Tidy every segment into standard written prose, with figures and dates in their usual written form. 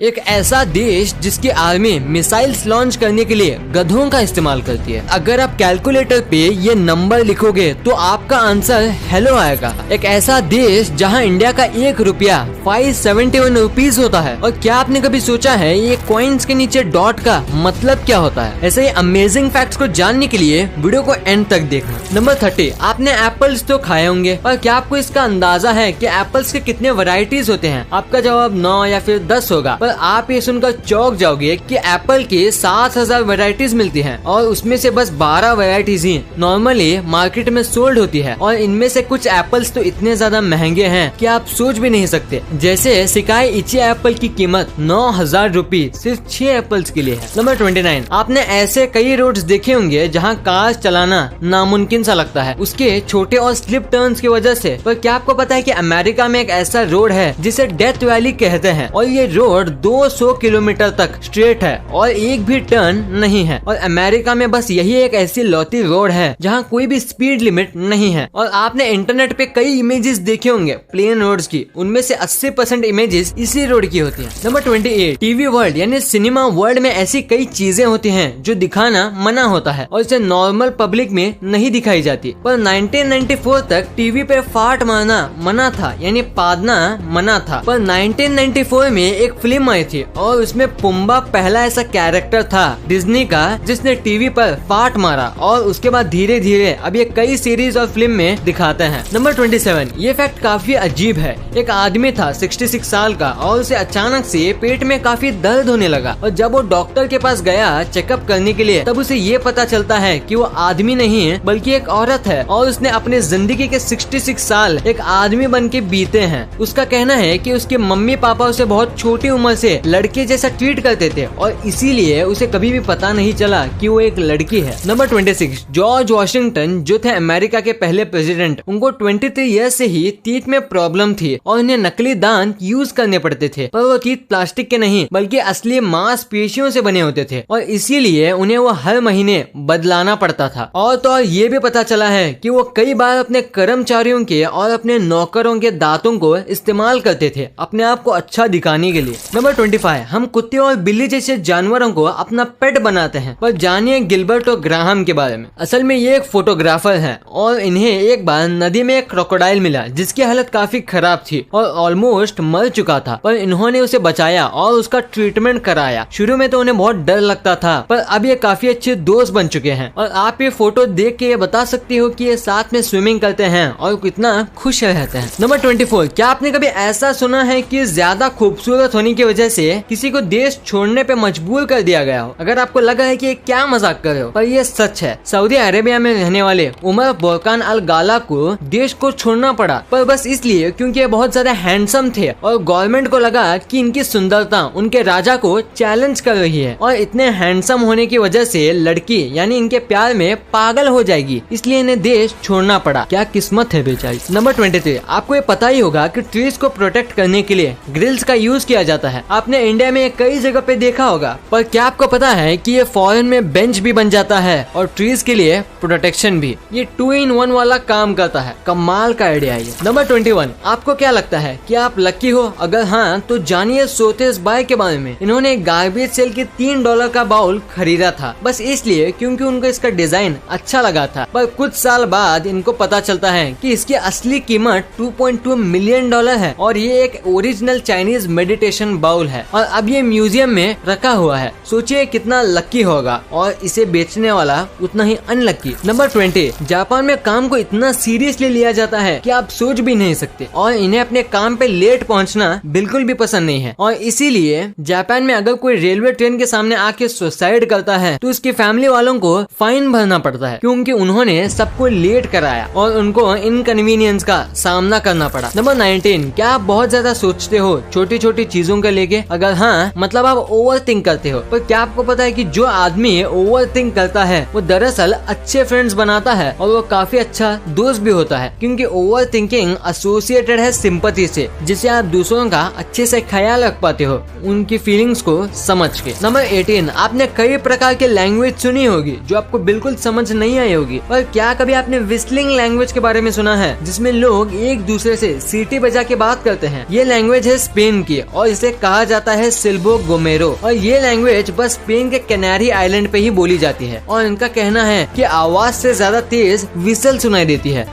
एक ऐसा देश जिसकी आर्मी मिसाइल्स लॉन्च करने के लिए गधों का इस्तेमाल करती है। अगर आप कैलकुलेटर पे ये नंबर लिखोगे तो आपका आंसर हेलो आएगा। एक ऐसा देश जहां इंडिया का 1 रुपया 571 रुपीज होता है। और क्या आपने कभी सोचा है ये कॉइन्स के नीचे डॉट का मतलब क्या होता है? ऐसे ही अमेजिंग फैक्ट्स को जानने के लिए वीडियो को एंड तक देखना। नंबर 30, आपने एप्पल्स तो खाए होंगे, पर क्या आपको इसका अंदाजा है कि एप्पल्स के कितने वैरायटीज होते हैं? आपका जवाब 9 या फिर 10 होगा। पर आप ये सुनकर चौंक जाओगे कि एप्पल की 7000 वैरायटीज मिलती हैं और उसमें से बस 12 वैरायटीज ही नॉर्मली मार्केट में सोल्ड होती है। और इनमें से कुछ एप्पल्स तो इतने ज्यादा महंगे हैं कि आप सोच भी नहीं सकते। जैसे सिकाई इची एप्पल की कीमत 9000 रुपए सिर्फ 6 एप्पल्स के लिए है। नंबर 29, आपने ऐसे कई रोड्स देखे होंगे जहाँ कार चलाना नामुमकिन सा लगता है उसके छोटे और स्लिप टर्न्स की वजह से। पर क्या आपको पता है कि अमेरिका में एक ऐसा रोड है जिसे डेथ वैली कहते हैं और ये रोड 200 किलोमीटर तक स्ट्रेट है और एक भी टर्न नहीं है। और अमेरिका में बस यही एक ऐसी लौती रोड है जहाँ कोई भी स्पीड लिमिट नहीं है। और आपने इंटरनेट पे कई इमेजेस देखे होंगे प्लेन रोड्स की, उनमें से 80% इमेजेस इसी रोड की होती हैं। नंबर 28, टीवी वर्ल्ड यानी सिनेमा वर्ल्ड में ऐसी कई चीजें होती हैं जो दिखाना मना होता है और इसे नॉर्मल पब्लिक में नहीं दिखाई जाती। पर 1994 तक टीवी पे फाट मारना मना था, यानी पादना मना था। पर 1994 में एक फिल्म आई थी और उसमें पुम्बा पहला ऐसा कैरेक्टर था डिज्नी का जिसने टीवी पर फाट मारा और उसके बाद धीरे धीरे अब ये कई सीरीज और फिल्म में दिखाते हैं। नंबर 27, ये फैक्ट काफी अजीब है। एक आदमी था 66 साल का और उसे अचानक से पेट में काफी दर्द होने लगा और जब वो डॉक्टर के पास गया चेकअप करने के लिए तब उसे ये पता चलता है कि वो आदमी नहीं है बल्कि एक औरत है और उसने अपने जिंदगी के 66 साल एक आदमी बन के बीते हैं। उसका कहना है कि उसके मम्मी पापा उसे बहुत छोटी उम्र से लड़के जैसा ट्रीट करते थे और इसीलिए उसे कभी भी पता नहीं चला कि वो एक लड़की है। नंबर 26, जॉर्ज वॉशिंगटन जो थे अमेरिका के पहले प्रेसिडेंट, उनको 23 ईयर्स से ही तीत में प्रॉब्लम थी और उन्हें नकली दांत यूज करने पड़ते थे। पर वो तीत प्लास्टिक के नहीं बल्कि असली मांसपेशियों से बने होते थे और इसीलिए उन्हें वो हर महीने बदलाना पड़ता था। और तो और ये भी पता चला है कि वो कई बार अपने कर्मचारियों के और अपने नौकरों के दांतों को इस्तेमाल करते थे अपने आप को अच्छा दिखाने के लिए। नंबर 25, हम कुत्ते और बिल्ली जैसे जानवरों को अपना पेट बनाते हैं। पर जानिए गिलबर्ट और ग्राहम के बारे में। असल में ये एक फोटोग्राफर है और इन्हें एक बार नदी में एक क्रोकोडाइल मिला जिसकी हालत काफी खराब थी और ऑलमोस्ट मर चुका था। पर इन्होंने उसे बचाया और उसका ट्रीटमेंट कराया। शुरू में तो उन्हें बहुत डर लगता था पर अब ये काफी अच्छे दोस्त बन चुके हैं। और आप ये फोटो देख के ये बता सकते हो कि ये साथ में स्विमिंग करते हैं और कितना खुश रहते हैं। नंबर 24, क्या आपने कभी ऐसा सुना है कि ज्यादा खूबसूरत होने की वजह से किसी को देश छोड़ने पे मजबूर कर दिया गया हो? अगर आपको लगा है कि ये क्या मजाक कर रहे हो, पर ये सच है। सऊदी अरेबिया में रहने वाले उमर बोरकान अल गाला को देश को छोड़ना पड़ा पर बस इसलिए क्योंकि ये बहुत ज्यादा हैंडसम थे और गवर्नमेंट को लगा कि इनकी सुंदरता उनके राजा को चैलेंज कर रही है और इतने हैंडसम होने की वजह से लड़की यानी इनके प्यार में पागल हो जाएगी, इसलिए इन्हें देश छोड़ना पड़ा। क्या किस्मत है बेचारी। नंबर 23, आपको ये पता ही होगा कि ट्रीज को प्रोटेक्ट करने के लिए ग्रिल्स का यूज किया जाता है। आपने इंडिया में कई जगह पे देखा होगा, पर क्या आपको पता है कि ये फॉरेन में बेंच भी बन जाता है और ट्रीज के लिए प्रोटेक्शन भी। ये 2 in 1 वाला काम करता है। कमाल का आइडिया है ये। नंबर 21, आपको क्या लगता है कि आप लकी हो? अगर हाँ तो जानिए सोतेस बाय के बारे में। इन्होंने गार्बेज सेल के $3 का बाउल खरीदा था बस इसलिए क्योंकि उनको इसका डिजाइन अच्छा लगा था। पर कुछ साल बाद इनको पता चलता है कि इसकी असली कीमत $2.2 मिलियन है और ये एक ओरिजिनल चाइनीज मेडिटेशन बाउल है और अब ये म्यूजियम में रखा हुआ है। सोचिए कितना लकी होगा और इसे बेचने वाला उतना ही अनलकी। नंबर 20, जापान में काम को इतना सीरियसली लिया जाता है कि आप सोच भी नहीं सकते और इन्हें अपने काम पे लेट पहुंचना बिल्कुल भी पसंद नहीं है। और इसीलिए जापान में अगर कोई रेलवे ट्रेन के सामने आके सुसाइड करता है तो उसकी फैमिली वालों को फाइन भरना पड़ता है क्योंकि उन्होंने सबको लेट कराया और उनको इनकन्वीनियंस का सामना करना पड़ा। नंबर 19, क्या आप बहुत ज्यादा सोचते हो छोटी छोटी चीजों को लेके? अगर हाँ मतलब आप ओवर थिंक करते हो। पर क्या आपको पता है कि जो आदमी ओवर थिंक करता है वो दरअसल अच्छे फ्रेंड्स बनाता है और वो काफी अच्छा दोस्त भी होता है क्योंकि ओवर थिंकिंग एसोसिएटेड है सिंपैथी से, जिससे आप दूसरों का अच्छे से ख्याल रख पाते हो उनकी फीलिंग्स को समझ के। नंबर 18, आपने कई प्रकार के लैंग्वेज सुनी होगी जो आपको बिल्कुल समझ नहीं आई होगी, पर क्या कभी आपने विस्लिंग लैंग्वेज के बारे में सुना है जिसमें लोग एक दूसरे से सीटी बजा के बात करते हैं? ये लैंग्वेज है स्पेन की और इसे कहा जाता है सिल्बो गोमेरो और ये लैंग्वेज बस स्पेन के कैनारी आइलैंड पे ही बोली जाती है और इनका कहना है कि आवाज से ज्यादा तेज विसल सुनाई देती है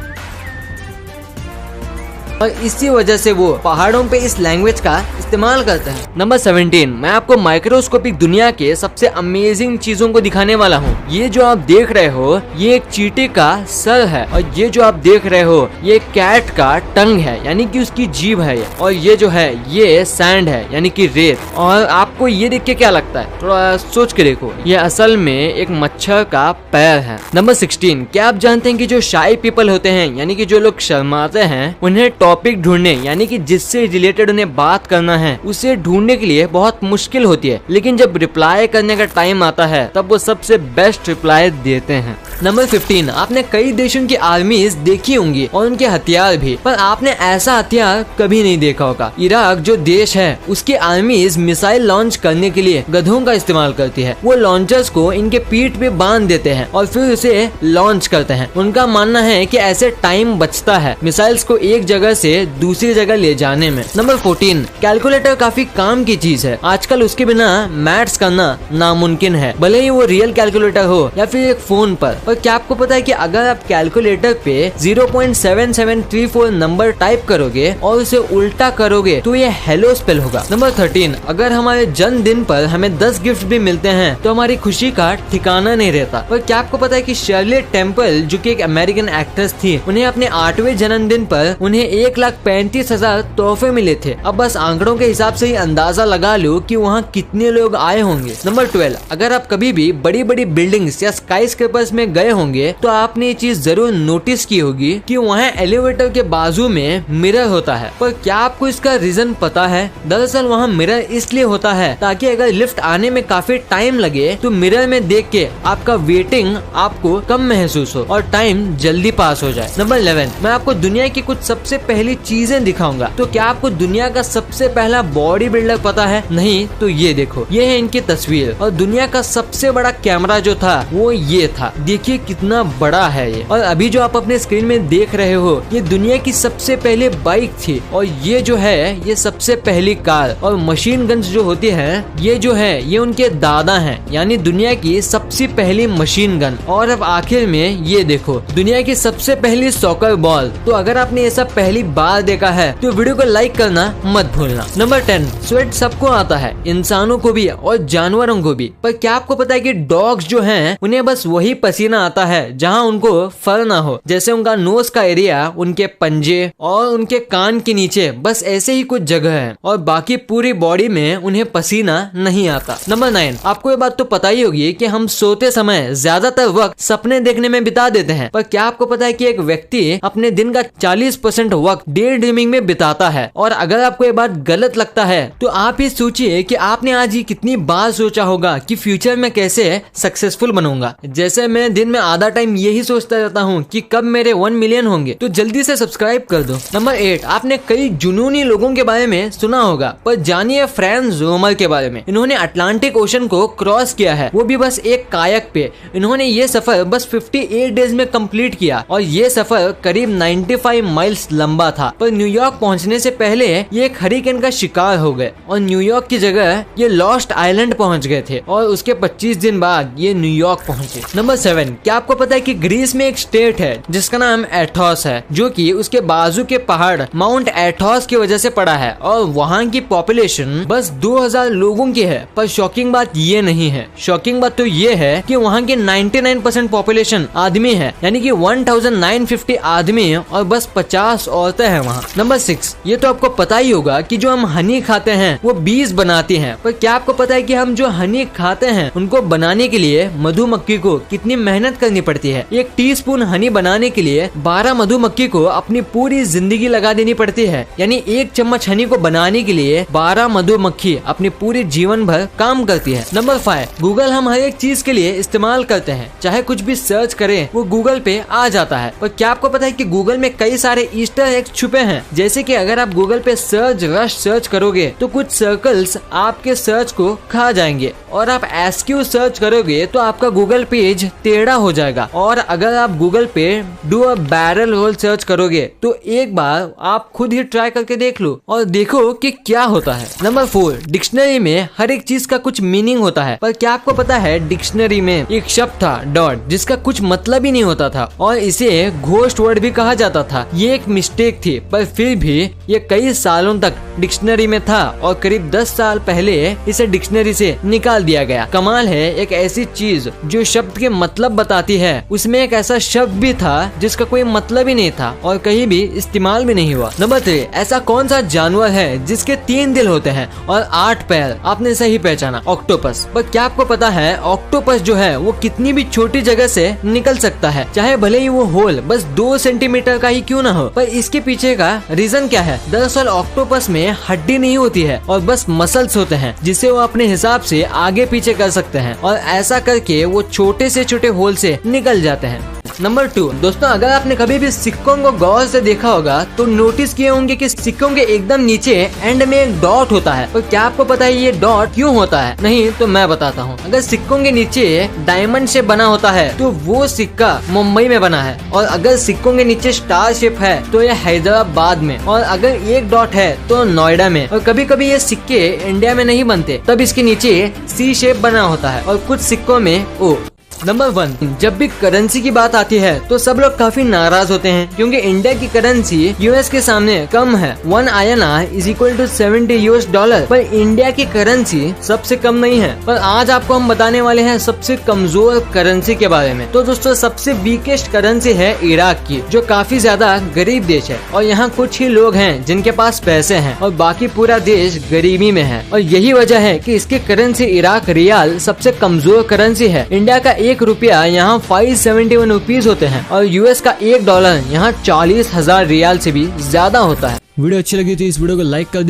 और इसी वजह से वो पहाड़ों पे इस लैंग्वेज का इस्तेमाल करते हैं। नंबर 17, मैं आपको माइक्रोस्कोपिक दुनिया के सबसे अमेजिंग चीजों को दिखाने वाला हूँ। ये जो आप देख रहे हो ये एक चींटी का सर है और ये जो आप देख रहे हो ये कैट का टंग है यानी कि उसकी जीभ है ये। और ये जो है ये सैंड है यानी कि रेत। और आपको ये देख के क्या लगता है, थोड़ा सोच के देखो, ये असल में एक मच्छर का पैर है। नंबर 16, क्या आप जानते हैं कि जो शाई पीपल होते हैं यानी कि जो लोग शर्माते हैं उन्हें टॉपिक ढूंढने यानी कि जिससे रिलेटेड उन्हें बात करना है उसे ढूंढने के लिए बहुत मुश्किल होती है, लेकिन जब रिप्लाई करने का टाइम आता है तब वो सबसे बेस्ट रिप्लाई देते हैं। नंबर 15, आपने कई देशों की आर्मीज देखी होंगी और उनके हथियार भी, पर आपने ऐसा हथियार कभी नहीं देखा होगा। इराक जो देश है उसकी आर्मीज मिसाइल लॉन्च करने के लिए गधों का इस्तेमाल करती है। वो लॉन्चर्स को इनके पीठ पे बांध देते हैं और फिर उसे लॉन्च करते हैं। उनका मानना है कि ऐसे टाइम बचता है मिसाइल्स को एक जगह से दूसरी जगह ले जाने में। नंबर 14, कैलकुलेटर काफी काम की चीज है। आजकल उसके बिना मैथ्स करना नामुमकिन है, भले ही वो रियल कैलकुलेटर हो या फिर एक फोन पर। और क्या आपको पता है कि अगर आप कैलकुलेटर पे 0.7734 नंबर टाइप करोगे और उसे उल्टा करोगे तो ये हेलो स्पेल होगा। नंबर 13, अगर हमारे जन्मदिन पर हमें 10 गिफ्ट भी मिलते हैं तो हमारी खुशी का ठिकाना नहीं रहता। और क्या आपको पता है कि शर्ली टेम्पल जो कि एक अमेरिकन एक्ट्रेस थी, उन्हें अपने 8वें जन्मदिन पर उन्हें 1,35,000 तोहफे मिले थे। अब बस आंकड़ों के हिसाब से ही अंदाजा लगा लो कि वहाँ कितने लोग आए होंगे। नंबर 12, अगर आप कभी भी बड़ी बड़ी बिल्डिंग्स या स्काई स्क्रेपर्स में गए होंगे तो आपने ये चीज जरूर नोटिस की होगी कि वहाँ एलिवेटर के बाजू में मिरर होता है। पर क्या आपको इसका रीजन पता है? दरअसल वहाँ मिरर इसलिए होता है ताकि अगर लिफ्ट आने में काफी टाइम लगे तो मिरर में देख के आपका वेटिंग आपको कम महसूस हो और टाइम जल्दी पास हो जाए। नंबर 11, मैं आपको दुनिया की कुछ सबसे पहली चीजें दिखाऊंगा। तो क्या आपको दुनिया का सबसे पहला बॉडी बिल्डर पता है? नहीं तो ये देखो, ये है इनकी तस्वीर। और दुनिया का सबसे बड़ा कैमरा जो था वो ये था, देखिए कितना बड़ा है ये। और अभी जो आप अपने स्क्रीन में देख रहे हो ये दुनिया की सबसे पहले बाइक थी और ये जो है ये सबसे पहली कार। और मशीन गन्स जो होती है ये जो है ये उनके दादा हैं, यानी दुनिया की सबसे पहली मशीन गन। और अब आखिर में ये देखो दुनिया की सबसे पहली सॉकर बॉल। तो अगर आपने ये सब पहली बार देखा है तो वीडियो को लाइक करना मत भूलना। नंबर 10, स्वेट सबको आता है, इंसानों को भी और जानवरों को भी। पर क्या आपको पता है कि डॉग्स जो हैं उन्हें बस वही पसीना आता है जहां उनको फर ना हो, जैसे उनका नोज का एरिया, उनके पंजे और उनके कान के नीचे, बस ऐसे ही कुछ जगह है और बाकी पूरी बॉडी में उन्हें पसीना नहीं आता। नंबर 9, आपको ये बात तो पता ही होगी कि हम सोते समय ज्यादातर वक्त सपने देखने में बिता देते हैं। पर क्या आपको पता है कि एक व्यक्ति अपने दिन का 40% वक्त डे ड्रीमिंग में बिताता है? और अगर आपको ये बात गलत लगता है तो आप ही सोचिए कि आपने आज ही कितनी बार सोचा होगा कि फ्यूचर में कैसे सक्सेसफुल बनूंगा। जैसे मैं दिन में आधा टाइम यही सोचता रहता हूँ कि कब मेरे 1 मिलियन होंगे, तो जल्दी से सब्सक्राइब कर दो। नंबर 8, आपने कई जुनूनी लोगों के बारे में सुना होगा, पर जानिए फ्रांज जोमर के बारे में। इन्होंने अटलांटिक ओशन को क्रॉस किया है, वो भी बस एक कायक पे। इन्होंने ये सफर बस 58 डेज में कंप्लीट किया और ये सफर करीब 95 माइल्स लंबा था। पर न्यूयॉर्क पहुंचने से पहले ये एक हरिकेन का शिकार हो गए और न्यूयॉर्क की जगह ये लॉस्ट आइलैंड पहुंच गए थे और उसके 25 दिन बाद ये न्यूयॉर्क पहुंचे। नंबर 7, क्या आपको पता है कि ग्रीस में एक स्टेट है जिसका नाम एथोस है, जो कि उसके बाजू के पहाड़ माउंट एथोस की वजह से पड़ा है और वहाँ की पॉपुलेशन बस 2000 लोगों की है। पर शॉकिंग बात ये नहीं है, शॉकिंग बात तो ये है कि वहाँ की 99% पॉपुलेशन आदमी है, यानी कि 1950 आदमी और बस 50 औरतें हैं वहाँ। नंबर 6, ये तो आपको पता ही होगा कि जो हम हनी खाते हैं वो बीज बनाती हैं। पर क्या आपको पता है कि हम जो हनी खाते हैं उनको बनाने के लिए मधुमक्खी को कितनी मेहनत करनी पड़ती है? 1 टीस्पून हनी बनाने के लिए 12 मधुमक्खी को अपनी पूरी जिंदगी लगा देनी पड़ती है, यानी 1 चम्मच हनी को बनाने के लिए 12 मधुमक्खी अपनी पूरी जीवन भर काम करती है। नंबर 5, गूगल हम हर एक चीज के लिए इस्तेमाल करते हैं, चाहे कुछ भी सर्च करें वो गूगल पे आ जाता है। और क्या आपको पता है कि गूगल में कई सारे ईस्टर फैक्ट छुपे हैं, जैसे कि अगर आप गूगल पे सर्च रश सर्च करोगे तो कुछ सर्कल्स आपके सर्च को खा जाएंगे, और आप एसक्यू सर्च करोगे तो आपका गूगल पेज टेढ़ा हो जाएगा। और अगर आप गूगल पे do a barrel roll search करोगे तो एक बार आप खुद ही ट्राई करके देख लो और देखो कि क्या होता है। नंबर 4, डिक्शनरी में हर एक चीज का कुछ मीनिंग होता है, पर क्या आपको पता है डिक्शनरी में एक शब्द था डॉट, जिसका कुछ मतलब ही नहीं होता था और इसे घोस्ट वर्ड भी कहा जाता था। ये एक मिस्टेक थी, पर फिर भी ये कई सालों तक डिक्शनरी में था और करीब 10 साल पहले इसे डिक्शनरी से निकाल दिया गया। कमाल है, एक ऐसी चीज जो शब्द के मतलब बताती है, उसमें एक ऐसा शब्द भी था जिसका कोई मतलब ही नहीं था और कहीं भी इस्तेमाल भी नहीं हुआ। नंबर 3, ऐसा कौन सा जानवर है जिसके 3 दिल होते हैं और 8 पैर? आपने सही पहचाना, ऑक्टोपस। पर क्या आपको पता है ऑक्टोपस जो है वो कितनी भी छोटी जगह से निकल सकता है, चाहे भले ही वो होल बस 2 सेंटीमीटर का ही क्यों ना हो। पर इसके पीछे का रीजन क्या है? दरअसल ऑक्टोपस में हड्डी नहीं होती है और बस मसल्स होते हैं, जिसे वो अपने हिसाब से आगे पीछे कर सकते हैं और ऐसा करके वो छोटे से छोटे होल से निकल जाते हैं। नंबर 2, दोस्तों अगर आपने कभी भी सिक्कों को गौर से देखा होगा तो नोटिस किए होंगे कि सिक्कों के एकदम नीचे एंड में एक डॉट होता है। और क्या आपको पता है ये डॉट क्यों होता है? नहीं तो मैं बताता हूँ। अगर सिक्कों के नीचे डायमंड शेप बना होता है तो वो सिक्का मुंबई में बना है, और अगर सिक्कों के नीचे स्टार शेप है तो ये हैदराबाद में, और अगर एक डॉट है तो नोएडा में। और कभी कभी ये सिक्के इंडिया में नहीं बनते, तब इसके नीचे सी शेप बना होता है और कुछ सिक्कों में ओ। नंबर 1, जब भी करेंसी की बात आती है तो सब लोग काफी नाराज होते हैं क्योंकि इंडिया की करेंसी यूएस के सामने कम है। 1 INR = $70 पर इंडिया की करेंसी सबसे कम नहीं है। पर आज आपको हम बताने वाले हैं सबसे कमजोर करेंसी के बारे में। तो दोस्तों सबसे वीकेस्ट करेंसी है इराक की, जो काफी ज्यादा गरीब देश है और यहाँ कुछ ही लोग हैं जिनके पास पैसे हैं और बाकी पूरा देश गरीबी में है। और यही वजह है कि इसकी करेंसी इराक रियाल सबसे कमजोर करेंसी है। इंडिया का 1 रुपया यहाँ 571 रुपीज होते हैं और यूएस का $1 यहाँ 40,000 रियाल से भी ज्यादा होता है। वीडियो अच्छी लगी तो इस वीडियो को लाइक कर दें।